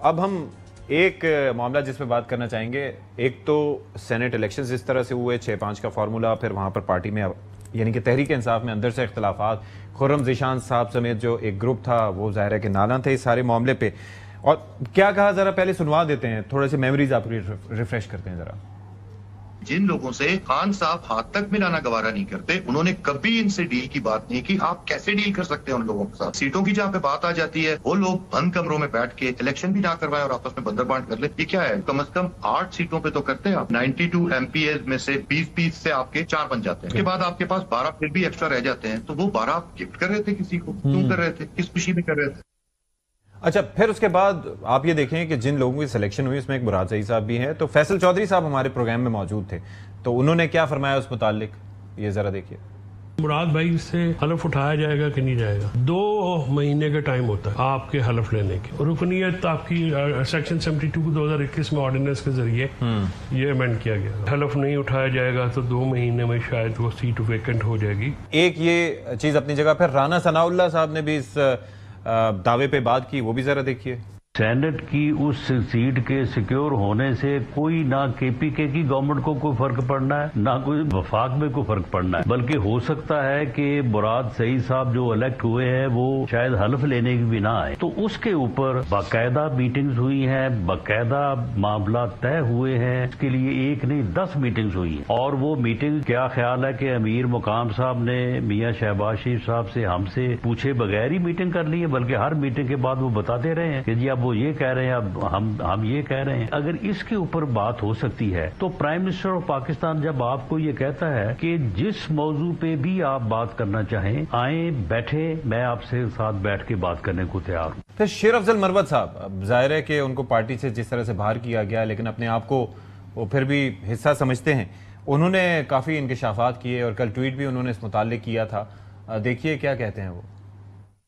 اب ہم ایک معاملہ جس پہ بات کرنا چاہیں گے، ایک تو سینٹ الیکشنز اس طرح سے ہوئے 6-5 کا فارمولا، پھر وہاں پر پارٹی میں یعنی کہ تحریک انصاف میں اندر سے اختلافات، خرم ذیشان صاحب سمیت جو ایک گروپ تھا وہ ظاہر ہے کہ نالاں تھے اس سارے معاملے پہ. اور کیا کہا ذرا پہلے سنوا دیتے ہیں، تھوڑے سے میموریز آپ ریفریش کرتے ہیں ذرا. جن لوگوں سے خان صاحب ہاتھ تک ملانا گوارا نہیں کرتے، انہوں نے کبھی ان سے ڈیل کی بات نہیں کی. آپ کیسے ڈیل کر سکتے ہیں ان لوگوں کے ساتھ؟ سیٹوں کی جہاں پہ بات آ جاتی ہے وہ لوگ بند کمروں میں بیٹھ کے الیکشن بھی نہ کروائیں اور آپس میں بندر بانٹ کر لیں. یہ کیا ہے؟ کم از کم 8 سیٹوں پہ تو کرتے ہیں آپ. 92 MP میں سے 20 سے آپ کے 4 بن جاتے ہیں. اس کے بعد آپ کے پاس 12 پھر بھی ایکسٹرا رہ جاتے ہیں. تو وہ 12 آپ گفٹ کر رہے تھے کسی کو؟ کیوں کر رہے تھے؟ کس خوشی میں کر رہے تھے؟ اچھا، پھر اس کے بعد آپ یہ دیکھیں کہ جن لوگوں کی سلیکشن ہوئی اس میں ایک مراد سعید صاحب بھی ہیں. تو فیصل چودھری صاحب ہمارے پروگرام میں موجود تھے، تو انہوں نے کیا فرمایا اس متعلق، یہ ذرا دیکھیے. مراد بھائی سے حلف اٹھایا جائے گا کہ نہیں جائے گا؟ 2 مہینے کا ٹائم ہوتا ہے آپ کے حلف لینے کے. رکنیت آپ کی سیکشن 72 2021 میں آرڈیننس کے ذریعے یہ امینڈ کیا گیا. حلف نہیں اٹھایا جائے گا تو 2 مہینے میں شاید وہ سیٹ ویکنٹ ہو جائے گی. ایک یہ چیز اپنی جگہ. پھر رانا ثناء اللہ صاحب نے بھی اس دعوے پہ بات کی، وہ بھی ذرا دیکھیے. سینٹ کی اس سیٹ کے سیکیور ہونے سے کوئی نہ کے پی کے کی گورنمنٹ کو کوئی فرق پڑنا ہے، نہ کوئی وفاق میں کوئی فرق پڑنا ہے، بلکہ ہو سکتا ہے کہ مراد سعید صاحب جو الیکٹ ہوئے ہیں وہ شاید حلف لینے کی بھی نہ آئے. تو اس کے اوپر باقاعدہ میٹنگز ہوئی ہیں، باقاعدہ معاملات طے ہوئے ہیں. اس کے لیے 1 نہیں 10 میٹنگز ہوئی ہیں. اور وہ میٹنگ کیا خیال ہے کہ امیر مقام صاحب نے میاں شہباز شریف صاحب سے ہم سے پوچھے بغیر ہی میٹنگ کر لی ہے، بلکہ ہر میٹنگ کے بعد وہ بتاتے رہے ہیں کہ جی اب وہ یہ کہہ رہے ہیں، اب ہم یہ کہہ رہے ہیں. اگر اس کے اوپر بات ہو سکتی ہے تو پرائم منسٹر آف پاکستان جب آپ کو یہ کہتا ہے کہ جس موضوع پہ بھی آپ بات کرنا چاہیں آئیں بیٹھے، میں آپ سے ساتھ بیٹھ کے بات کرنے کو تیار ہوں. پھر شیر افضل مروت صاحب، ظاہر ہے کہ ان کو پارٹی سے جس طرح سے باہر کیا گیا لیکن اپنے آپ کو وہ پھر بھی حصہ سمجھتے ہیں، انہوں نے کافی انکشافات کیے اور کل ٹویٹ بھی انہوں نے اس متعلق کیا تھا. دیکھیے کیا کہتے ہیں وہ.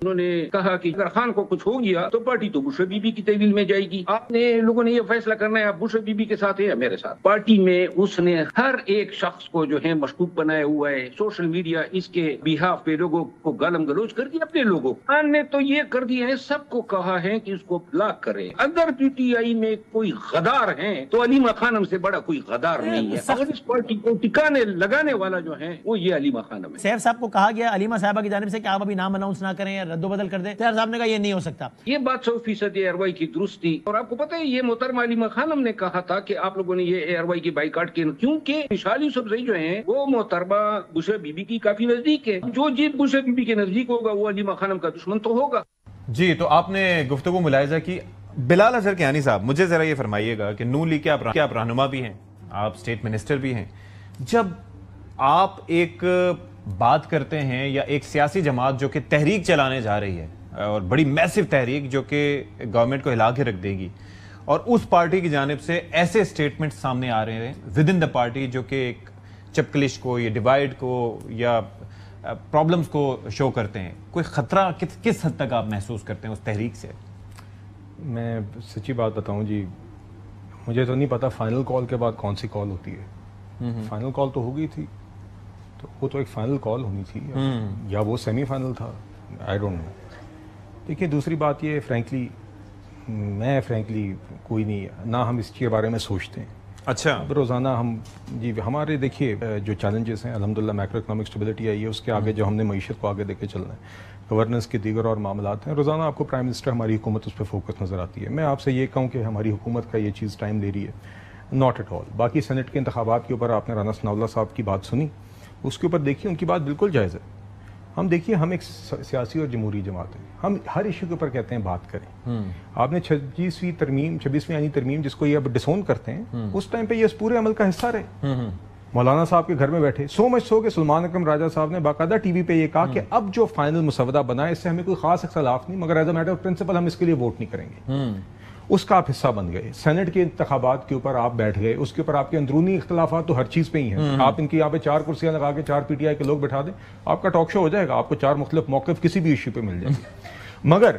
انہوں نے کہا کہ اگر خان کو کچھ ہو گیا تو پارٹی تو بش بی بی کی تحویل میں جائے گی. آپ نے لوگوں نے یہ فیصلہ کرنا ہے آپ بش بی بی کے ساتھ ہیں یا میرے ساتھ. پارٹی میں اس نے ہر ایک شخص کو جو ہے مشکوک بنایا ہوا ہے. سوشل میڈیا اس کے بیہاف پہ لوگوں کو گالم گلوچ کر دیا. اپنے لوگوں خان نے تو یہ کر دیا ہے، سب کو کہا ہے کہ اس کو بلاک کریں. اگر پی ٹی آئی میں کوئی غدار ہیں تو علیمہ خانم سے بڑا کوئی غدار نہیں ہے. اگر اس پارٹی کو ٹکانے لگانے والا جو ہے وہ یہ علیمہ خانم ہے. سیف صاحب کو کہا گیا علیمہ صاحبہ کی جانب سے کہ آپ ابھی نام اناؤنس نہ کریں یا رد و بدل کر دیں. سیف صاحب نے کہا یہ نہیں ہو سکتا. یہ بات 100% اے آر وائی کی درست تھی. اور آپ کو پتہ ہے یہ محترمہ علیمہ خانم نے کہا تھا کہ آپ لوگوں نے یہ اے آر وائی کی بائیکاٹ کی، کیونکہ مشال یوسفزئی جو ہیں وہ محترمہ بش بی بی کی کافی نزدیک ہے. جو جیت بش بی بی کے نزدیک ہوگا وہ علیمہ خانم کا دشمن تو ہوگا. جی، تو آپ نے گفتگو ملاحظہ کی. بلال اظہر کیانی صاحب، مجھے ذرا یہ فرمائیے گا کہ نون لیگ کے آپ رہنما بھی ہیں، آپ اسٹیٹ منسٹر بھی ہیں. جب آپ ایک بات کرتے ہیں یا ایک سیاسی جماعت جو کہ تحریک چلانے جا رہی ہے اور بڑی میسو تحریک جو کہ گورنمنٹ کو ہلا کے رکھ دے گی، اور اس پارٹی کی جانب سے ایسے اسٹیٹمنٹ سامنے آ رہے ہیں ود ان دا پارٹی جو کہ ایک چپکلش کو یا ڈیوائڈ کو یا پرابلمز کو شو کرتے ہیں، کوئی خطرہ کس حد تک آپ محسوس کرتے ہیں اس تحریک سے؟ میں سچی بات بتاؤں جی، مجھے تو نہیں پتا فائنل کال کے بعد کون سی کال ہوتی ہے. فائنل کال تو ہو گئی تھی، تو وہ تو ایک فائنل کال ہونی تھی یا وہ سیمی فائنل تھا، آئی ڈونٹ نو. دیکھیے دوسری بات یہ فرینکلی کوئی نہیں، نہ ہم اس کے بارے میں سوچتے ہیں. اچھا، اب روزانہ ہم جی ہمارے دیکھیے جو چیلنجز ہیں الحمدللہ میکرو اکنامک اسٹیبلٹی آئی ہے، اس کے آگے جو ہم نے معیشت کو آگے دے کے چلنا ہے، گورننس کے دیگر اور معاملات ہیں. روزانہ آپ کو پرائم منسٹر ہماری حکومت اس پہ فوکس نظر آتی ہے. میں آپ سے یہ کہوں کہ ہماری حکومت کا یہ چیز ٹائم لے رہی ہے، ناٹ ایٹ آل. باقی سینٹ کے انتخابات کے اوپر آپ نے رانا ثناء اللہ صاحب کی بات سنی، اس کے اوپر دیکھیے ان کی بات بالکل جائز ہے. ہم دیکھیے ہم ایک سیاسی اور جمہوری جماعت ہیں، ہم ہر ایشو کے اوپر کہتے ہیں بات کریں. آپ نے 26ویں ترمیم جس کو یہ اب ڈسون کرتے ہیں، اس ٹائم پہ یہ اس پورے عمل کا حصہ رہے. مولانا صاحب کے گھر میں بیٹھے، سو مچ سو کہ سلمان اکرم راجہ صاحب نے باقاعدہ ٹی وی پہ یہ کہا کہ اب جو فائنل مسودہ بنا ہے اس سے ہمیں کوئی خاص اختلاف نہیں، مگر as a matter of principle ہم اس کے لیے ووٹ نہیں کریں گے. اس کا آپ حصہ بن گئے. سینٹ کے انتخابات کے اوپر آپ بیٹھ گئے، اس کے اوپر آپ کے اندرونی اختلافات تو ہر چیز پہ ہی ہیں. آپ ان کی یہاں پہ 4 کرسیاں لگا کے 4 پی ٹی آئی کے لوگ بٹھا دیں، آپ کا ٹاک شو ہو جائے گا، آپ کو 4 مختلف موقف کسی بھی ایشو پہ مل جائیں گے. مگر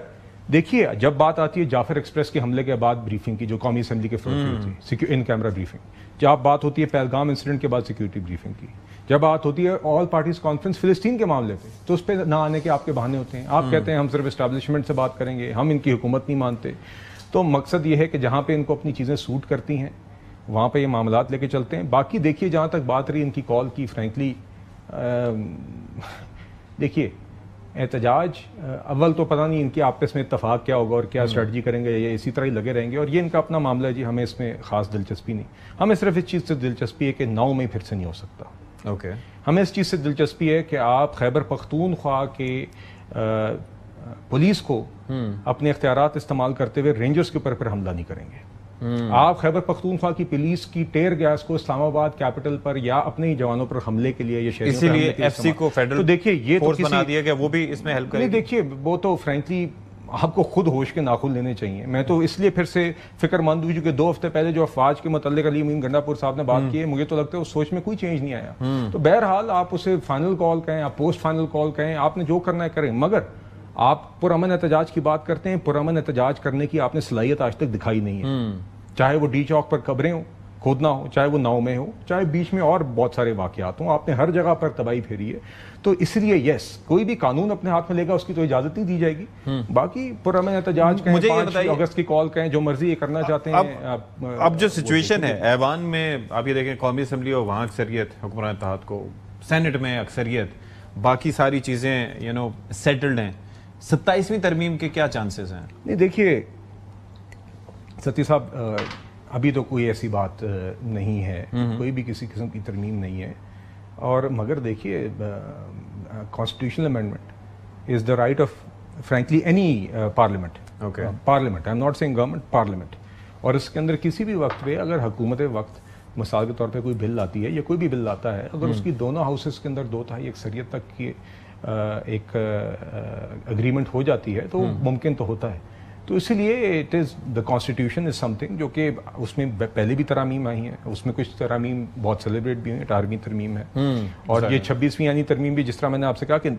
دیکھیے جب بات آتی ہے جعفر ایکسپریس کے حملے کے بعد بریفنگ کی جو قومی اسمبلی کے فلور ہوئی تھی، ان کیمرہ بریفنگ، جب بات ہوتی ہے پہلگام انسیڈنٹ کے بعد سیکیورٹی بریفنگ کی، جب بات ہوتی ہے آل پارٹیز کانفرنس فلسطین کے معاملے پہ، تو اس پہ نہ آنے کے آپ کے بہانے ہوتے ہیں. آپ کہتے ہیں ہم صرف اسٹیبلشمنٹ سے بات کریں گے، ہم ان کی حکومت نہیں مانتے. تو تو مقصد یہ ہے کہ جہاں پہ ان کو اپنی چیزیں سوٹ کرتی ہیں وہاں پہ یہ معاملات لے کے چلتے ہیں. باقی دیکھیے جہاں تک بات رہی ان کی کال کی، فرینکلی دیکھیے احتجاج اول تو پتہ نہیں ان کے آپس میں اتفاق کیا ہوگا اور کیا اسٹریٹجی کریں گے، یہ اسی طرح ہی لگے رہیں گے، اور یہ ان کا اپنا معاملہ ہے جی. ہمیں اس میں خاص دلچسپی نہیں. ہمیں صرف اس چیز سے دلچسپی ہے کہ 9 مئی پھر سے نہیں ہو سکتا. اوکے ہمیں اس چیز سے دلچسپی ہے کہ آپ خیبر پختونخوا کے پولیس کو اپنے اختیارات استعمال کرتے ہوئے رینجرز کے اوپر پھر حملہ نہیں کریں گے. آپ خیبر پختونخوا کی پولیس کی ٹیئر گیس کو اسلام آباد کیپٹل پر یا اپنے ہی جوانوں پر حملے کے لیے یا شہریوں اسی پر لیے حملے کے لیے ایف سی کو فیڈرل تو دیکھیے یہ فورس بنا دیا کہ وہ بھی اس میں ہیلپ کرے. نہیں دیکھیے وہ تو فرینکلی آپ کو خود ہوش کے ناخن لینے چاہیے. میں تو اس لیے پھر سے فکر مند ہوں کہ 2 ہفتے پہلے جو افواج کے متعلق علی امین گنڈا پور صاحب نے بات کی ہے، مجھے تو لگتا ہے اس سوچ میں کوئی چینج نہیں آیا. تو بہرحال آپ اسے فائنل کال کہیں، آپ پوسٹ فائنل کال کہیں، آپ نے جو کرنا ہے کریں، مگر آپ پرامن احتجاج کی بات کرتے ہیں. پرامن احتجاج کرنے کی آپ نے صلاحیت آج تک دکھائی نہیں ہے، چاہے وہ ڈی چوک پر قبریں ہوں کھودنا ہو، چاہے وہ 9 میں ہو، چاہے بیچ میں اور بہت سارے واقعات ہوں، آپ نے ہر جگہ پر تباہی پھیری ہے. تو اس لیے یس کوئی بھی قانون اپنے ہاتھ میں لے گا اس کی تو اجازت نہیں دی جائے گی. باقی پرامن احتجاج کہیں، 5 اگست کی کال کہیں، جو مرضی یہ کرنا چاہتے ہیں. اب جو سچویشن ہے ایوان میں آپ یہ دیکھیں، قومی اسمبلی اور وہاں اکثریت حکمران اتحاد کو، سینٹ میں اکثریت، باقی ساری چیزیں سیٹلڈ ہیں. 27ویں ترمیم کے کیا چانسز ہیں؟ نہیں دیکھیے ستی صاحب ابھی تو کوئی ایسی بات نہیں ہے، کوئی بھی کسی قسم کی ترمیم نہیں ہے. اور مگر دیکھیے constitutional amendment is the right of frankly any parliament. Parliament, I am not seeing government, parliament. اور اس کے اندر کسی بھی وقت پہ اگر حکومت وقت مثال کے طور پہ کوئی بل آتی ہے یا کوئی بھی بل آتا ہے، اگر اس کی دونوں ہاؤسز کے اندر 2/3 اکثریت تک کی ایک اگریمنٹ ہو جاتی ہے تو ممکن تو ہوتا ہے. تو اسی لیے it is the constitution is some thing جو کہ اس میں پہلے بھی ترامیم آئی ہیں، اس میں کچھ ترامیم بہت سیلیبریٹ بھی ہیں. 18ویں ترمیم ہے اور یہ 26ویں یعنی ترمیم بھی، جس طرح میں نے آپ سے کہا کہ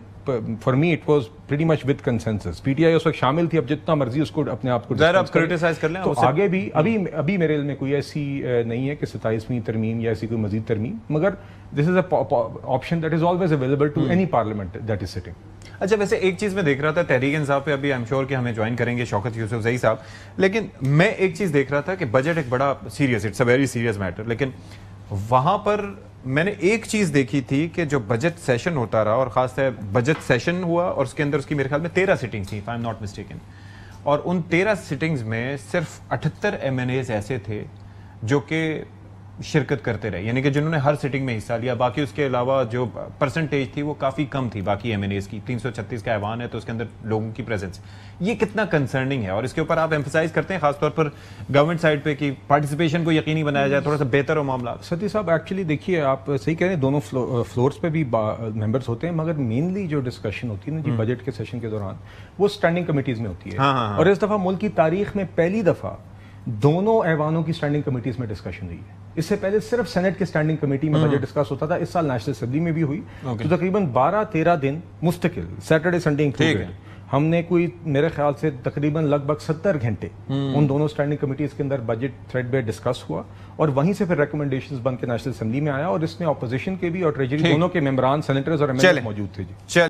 for me it was pretty much with consensus. P T I اس وقت شامل تھی. اب جتنا مرضی اس کو اپنے آپ کو کرٹیسائز کر لیں تو آگے بھی ابھی میرے علم میں کوئی ایسی نہیں ہے کہ 27ویں ترمیم یا ایسی کوئی مزید ترمیم، مگر this is a option that is always available to any parliament that is sitting. اچھا ویسے ایک چیز میں دیکھ رہا تھا، تحریک انصاف پہ ابھی آئی ایم شیور کہ ہمیں جوائن کریں گے شوکت یوسف زئی صاحب، لیکن میں ایک چیز دیکھ رہا تھا کہ بجٹ ایک بڑا serious, it's a very serious matter, لیکن وہاں پر میں نے ایک چیز دیکھی تھی کہ جو بجٹ سیشن ہوتا رہا، اور خاص طور بجٹ سیشن ہوا اور اس کے اندر اس کی میرے خیال میں 13 سٹنگ تھی if I am not mistaken, اور ان 13 سٹنگز میں صرف 78 ایم این ایز ایسے تھے جو کہ شرکت کرتے رہے، یعنی کہ جنہوں نے ہر سٹنگ میں حصہ لیا. باقی اس کے علاوہ جو پرسنٹیج تھی وہ کافی کم تھی باقی ایم این ایز کی. 336 کا ایوان ہے تو اس کے اندر لوگوں کی پریزنس، یہ کتنا کنسرننگ ہے؟ اور اس کے اوپر آپ ایمفسائز کرتے ہیں خاص طور پر گورنمنٹ سائڈ پہ کہ پارٹیسپیشن کو یقینی بنایا جائے، تھوڑا سا بہتر ہو معاملات. ستی صاحب ایکچولی دیکھیے آپ صحیح کہہ رہے ہیں، دونوں فلورس پہ بھی ممبرس ہوتے ہیں، مگر مینلی جو ڈسکشن ہوتی ہے نا جی بجٹ کے سیشن کے دوران وہ اسٹینڈنگ کمیٹیز میں ہوتی ہے. اور اس دفعہ ملک کی تاریخ میں پہلی دفعہ دونوں ایوانوں کی اسٹینڈنگ کمیٹیز میں ڈسکشن ہوئی ہے. اس سے پہلے صرف سینٹ کے اسٹینڈنگ کمیٹی میں بجٹ ڈسکس ہوتا تھا. اس سال نیشنل اسمبلی میں بھی ہوئی. تو تقریباً 12-13 دن مستقل، سیٹرڈے سنڈے انکلوڈیڈ، ہم نے کوئی میرے خیال سے تقریباً لگ بھگ 70 گھنٹے ان دونوں اسٹینڈنگ کمیٹیز کے اندر بجٹ تھریڈ پہ ڈسکس ہوا، اور وہیں سے پھر ریکمنڈیشنز بن کے نیشنل اسمبلی میں آیا، اور اس میں اپوزیشن کے بھی اور ٹریجری دونوں کے ممبران، سینیٹرز اور ایم ایل اے موجود تھے. جی